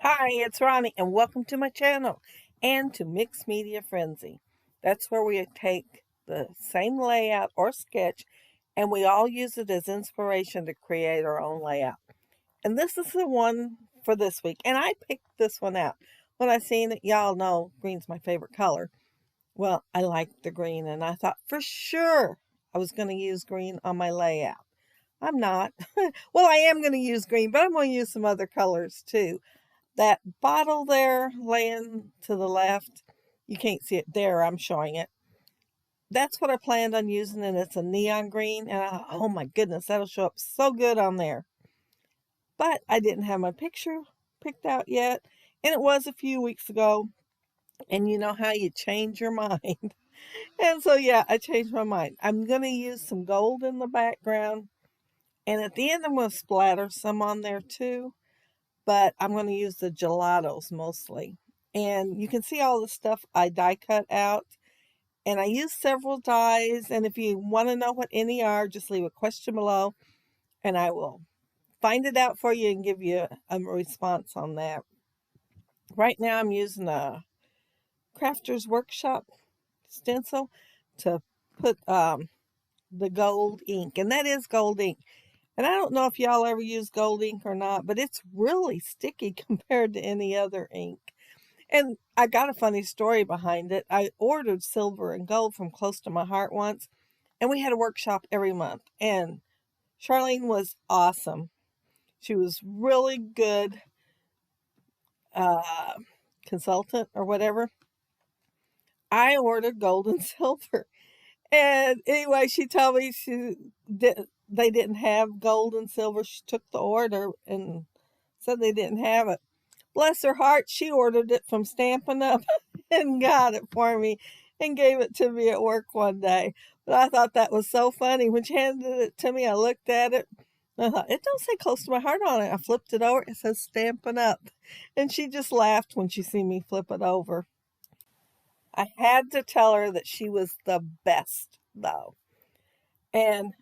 Hi, it's Ronnie, and welcome to my channel and to Mixed Media Frenzy. That's where we take the same layout or sketch and we all use it as inspiration to create our own layout. And this is the one for this week, and I picked this one out. When I seen it, y'all know green's my favorite color. Well, I liked the green, and I thought for sure I was going to use green on my layout. I'm not. Well, I am going to use green, but I'm going to use some other colors too. That bottle there laying to the left, you can't see it there, I'm showing it. That's what I planned on using, and it's a neon green, and oh my goodness, that'll show up so good on there. But I didn't have my picture picked out yet, and it was a few weeks ago, and you know how you change your mind. And so yeah, I changed my mind. I'm going to use some gold in the background, and at the end I'm going to splatter some on there too. But I'm going to use the gelatos mostly. And you can see all the stuff I die cut out. And I used several dies. And if you want to know what any are, just leave a question below and I will find it out for you and give you a response on that. Right now I'm using a Crafter's Workshop stencil to put the gold ink. And that is gold ink. And I don't know if y'all ever use gold ink or not, but it's really sticky compared to any other ink. And I got a funny story behind it. I ordered silver and gold from Close to My Heart once, and we had a workshop every month. And Charlene was awesome. She was really good uh, consultant or whatever. I ordered gold and silver. And anyway, she told me they didn't have gold and silver. She took the order and said they didn't have it. Bless her heart, she ordered it from Stampin' Up and got it for me and gave it to me at work one day. But I thought that was so funny. When she handed it to me, I looked at it. I thought, it don't say Close to My Heart on it. I flipped it over. It says Stampin' Up. And she just laughed when she seen me flip it over. I had to tell her that she was the best, though. And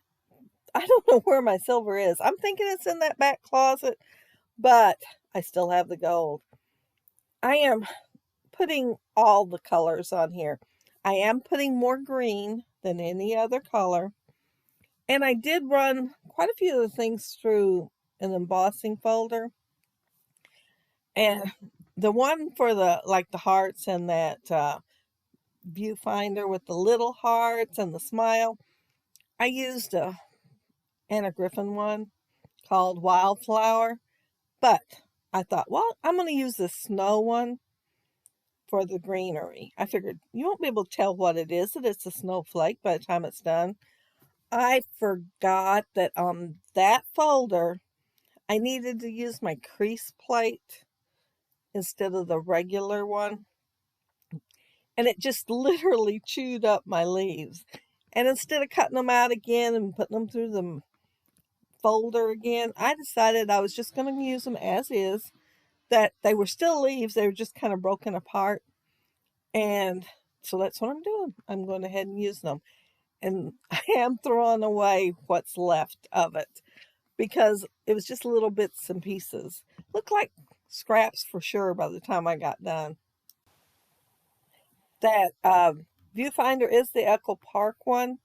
I don't know where my silver is. I'm thinking it's in that back closet, but I still have the gold. I am putting all the colors on here. I am putting more green than any other color. And I did run quite a few of the things through an embossing folder. And the one for the hearts and that viewfinder with the little hearts and the smile, I used a Anna Griffin one called Wildflower. But I thought, well, I'm going to use the snow one for the greenery. I figured you won't be able to tell what it is, that it's a snowflake by the time it's done. I forgot that on that folder, I needed to use my crease plate instead of the regular one. And it just literally chewed up my leaves. And instead of cutting them out again and putting them through the folder again, I decided I was just going to use them as is, that they were still leaves. They were just kind of broken apart. And so that's what I'm doing. I'm going ahead and use them. And I am throwing away what's left of it because it was just little bits and pieces. Looked like scraps for sure by the time I got done. That viewfinder is the Echo Park one.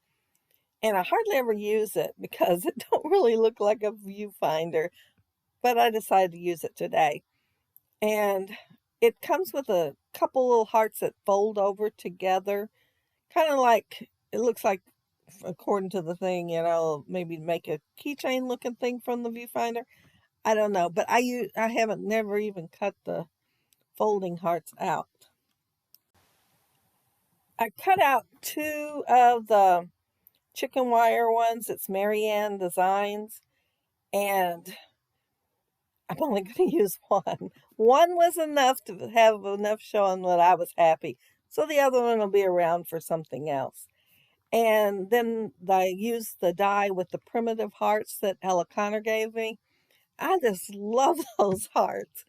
And I hardly ever use it because it don't really look like a viewfinder. But I decided to use it today. And it comes with a couple little hearts that fold over together. Kind of like, it looks like, according to the thing, maybe make a keychain looking thing from the viewfinder. I don't know, but I haven't never even cut the folding hearts out. I cut out two of the chicken wire ones. It's Marianne Designs, and I'm only going to use one. One was enough to have enough showing that I was happy. So the other one will be around for something else. And then I used the die with the primitive hearts that Ella Connor gave me. I just love those hearts.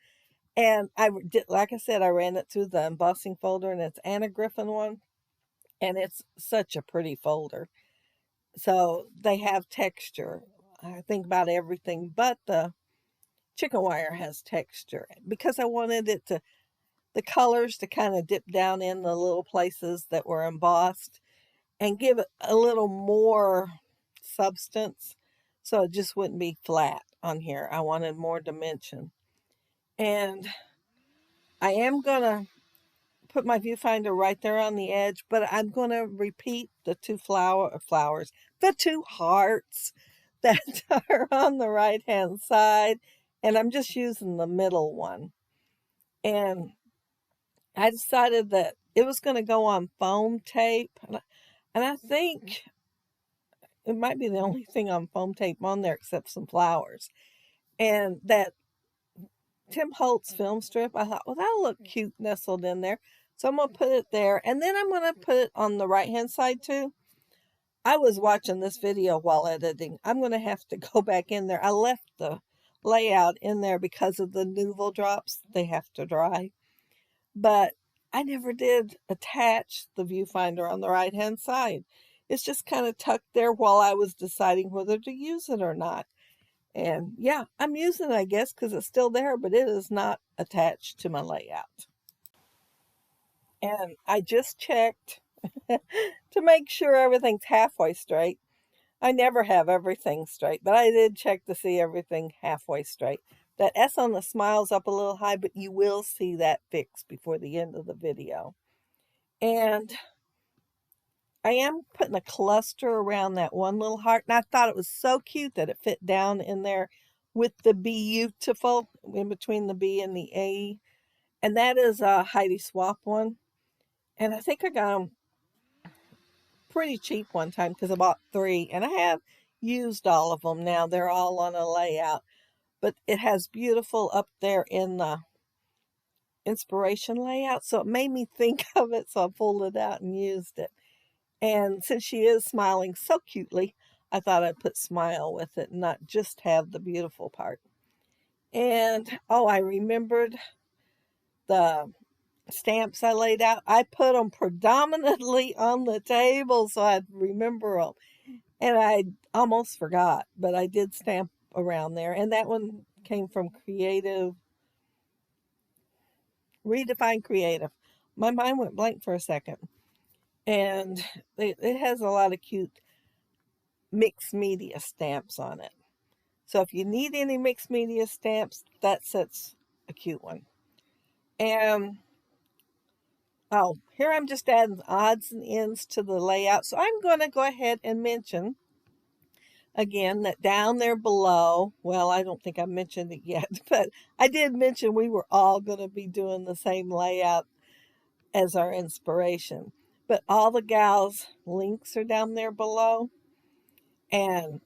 And I did, like I said, I ran it through the embossing folder, and it's Anna Griffin one. And it's such a pretty folder. So they have texture. I think about everything but the chicken wire has texture because I wanted it to, the colors to kind of dip down in the little places that were embossed and give it a little more substance so it just wouldn't be flat on here. I wanted more dimension. And I am going to put my viewfinder right there on the edge, but I'm going to repeat the two flowers, the two hearts that are on the right hand side, and I'm just using the middle one. And I decided that it was going to go on foam tape, and I think it might be the only thing on foam tape on there except some flowers. And that Tim Holtz film strip, I thought, well, that'll look cute nestled in there. So I'm going to put it there. And then I'm going to put it on the right-hand side too. I was watching this video while editing. I'm going to have to go back in there. I left the layout in there because of the Nuvo drops. They have to dry. But I never did attach the viewfinder on the right-hand side. It's just kind of tucked there while I was deciding whether to use it or not. And yeah, I'm using it, I guess, because it's still there, but it is not attached to my layout. And I just checked to make sure everything's halfway straight. I never have everything straight, but I did check to see everything halfway straight. That S on the smile's up a little high, but you will see that fixed before the end of the video. And I am putting a cluster around that one little heart, and I thought it was so cute that it fit down in there with the beautiful in between the B and the A. And that is a Heidi Swap one. And I think I got them pretty cheap one time because I bought 3, and I have used all of them now. They're all on a layout, but it has beautiful up there in the inspiration layout, so it made me think of it, so I pulled it out and used it. And since she is smiling so cutely, I thought I'd put smile with it and not just have the beautiful part. And oh, I remembered the stamps I laid out. I put them predominantly on the table so I'd remember them. And I almost forgot, but I did stamp around there. And that one came from Redefine Creative. My mind went blank for a second. And it has a lot of cute mixed media stamps on it. So if you need any mixed media stamps, that's a cute one. And oh, here I'm just adding odds and ends to the layout. So I'm going to go ahead and mention again that down there below, well, I don't think I mentioned it yet, but I did mention we were all going to be doing the same layout as our inspiration. But all the gals' links are down there below. And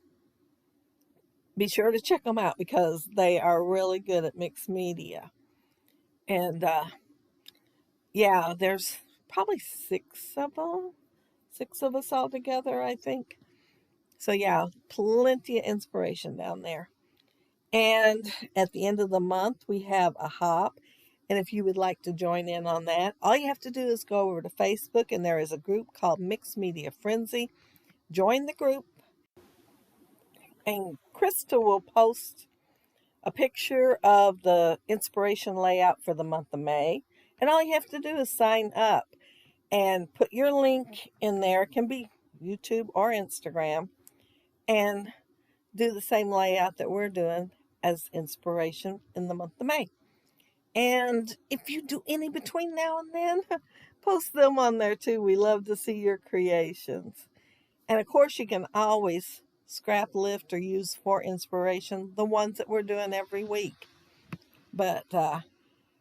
be sure to check them out because they are really good at mixed media. And yeah, there's probably 6 of them. 6 of us all together, I think. So yeah, plenty of inspiration down there. And at the end of the month, we have a hop. And if you would like to join in on that, all you have to do is go over to Facebook, and there is a group called Mixed Media Frenzy. Join the group, and Krista will post a picture of the inspiration layout for the month of May. And all you have to do is sign up and put your link in there. It can be YouTube or Instagram, and do the same layout that we're doing as inspiration in the month of May. And if you do any between now and then, post them on there too. We love to see your creations. And of course, you can always scrap lift or use for inspiration the ones that we're doing every week. But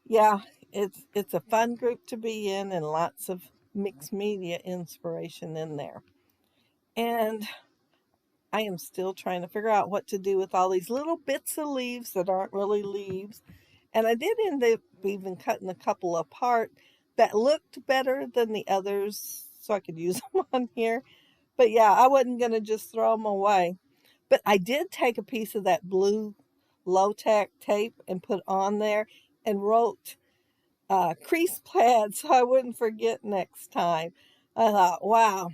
yeah, it's a fun group to be in, and lots of mixed media inspiration in there. And I am still trying to figure out what to do with all these little bits of leaves that aren't really leaves. And I did end up even cutting a couple apart that looked better than the others so I could use them on here. But yeah, I wasn't going to just throw them away. But I did take a piece of that blue low-tack tape and put on there and wrote crease plaid so I wouldn't forget next time. I thought, wow,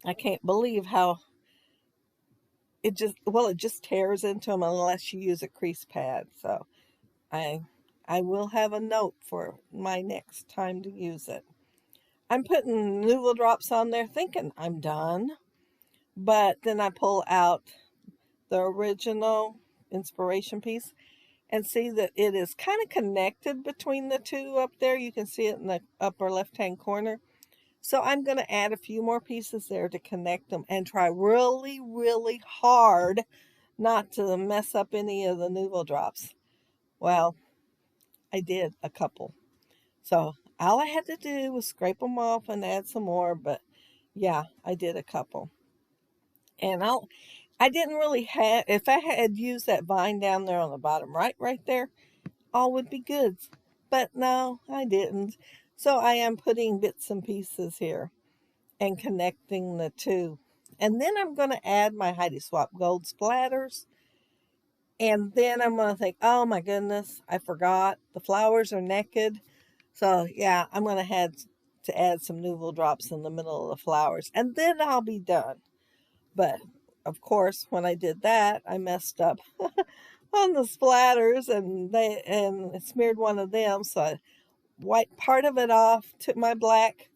I can't believe how it just tears into them unless you use a crease pad. So I I will have a note for my next time to use it. I'm putting Nouveau drops on there thinking I'm done, but then I pull out the original inspiration piece and see that it is kind of connected between the two up there. You can see it in the upper left hand corner. So I'm going to add a few more pieces there to connect them and try really, really hard not to mess up any of the Nouveau drops. Well, I did a couple. So all I had to do was scrape them off and add some more, but yeah, I did a couple. And I didn't really have, if I had used that vine down there on the bottom right there, all would be good. But no, I didn't. So I am putting bits and pieces here and connecting the two. And then I'm going to add my Heidi Swap Gold splatters. And then I'm going to think, oh my goodness, I forgot. The flowers are naked. So yeah, I'm going to add some Nouveau drops in the middle of the flowers. And then I'll be done. But of course, when I did that, I messed up on the splatters and smeared one of them. So I wiped part of it off, took my black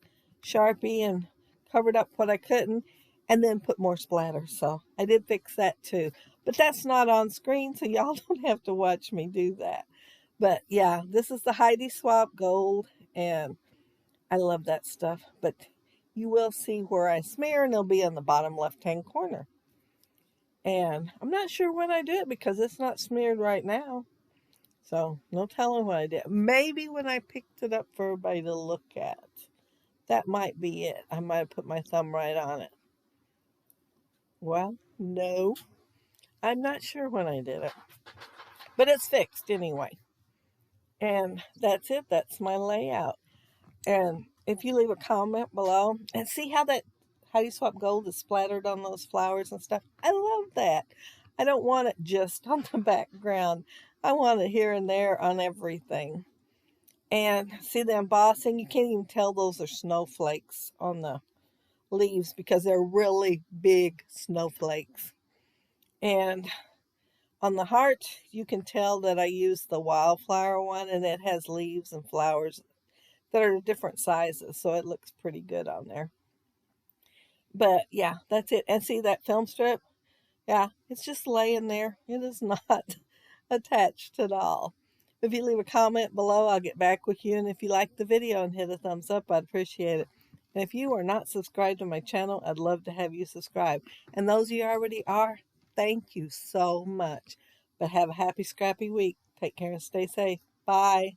Sharpie and covered up what I couldn't, and then put more splatters. So I did fix that too. But that's not on screen, so y'all don't have to watch me do that. But yeah, this is the Heidi Swap Gold, and I love that stuff. But you will see where I smear, and it'll be in the bottom left-hand corner. And I'm not sure when I do it because it's not smeared right now. So no telling what I did. Maybe when I picked it up for everybody to look at. That might be it. I might have put my thumb right on it. Well, no. I'm not sure when I did it. But it's fixed anyway. And that's it. That's my layout. And if you leave a comment below and see how you swap gold is splattered on those flowers and stuff. I love that. I don't want it just on the background. I want it here and there on everything. And see the embossing? You can't even tell those are snowflakes on the leaves because they're really big snowflakes. And on the heart, you can tell that I used the wildflower one, and it has leaves and flowers that are different sizes, so it looks pretty good on there. But yeah, that's it. And see that film strip? Yeah, it's just laying there. It is not attached at all. If you leave a comment below, I'll get back with you. And if you like the video and hit a thumbs up, I'd appreciate it. And if you are not subscribed to my channel, I'd love to have you subscribe. And those of you already are, thank you so much. But have a happy, scrappy week. Take care and stay safe. Bye.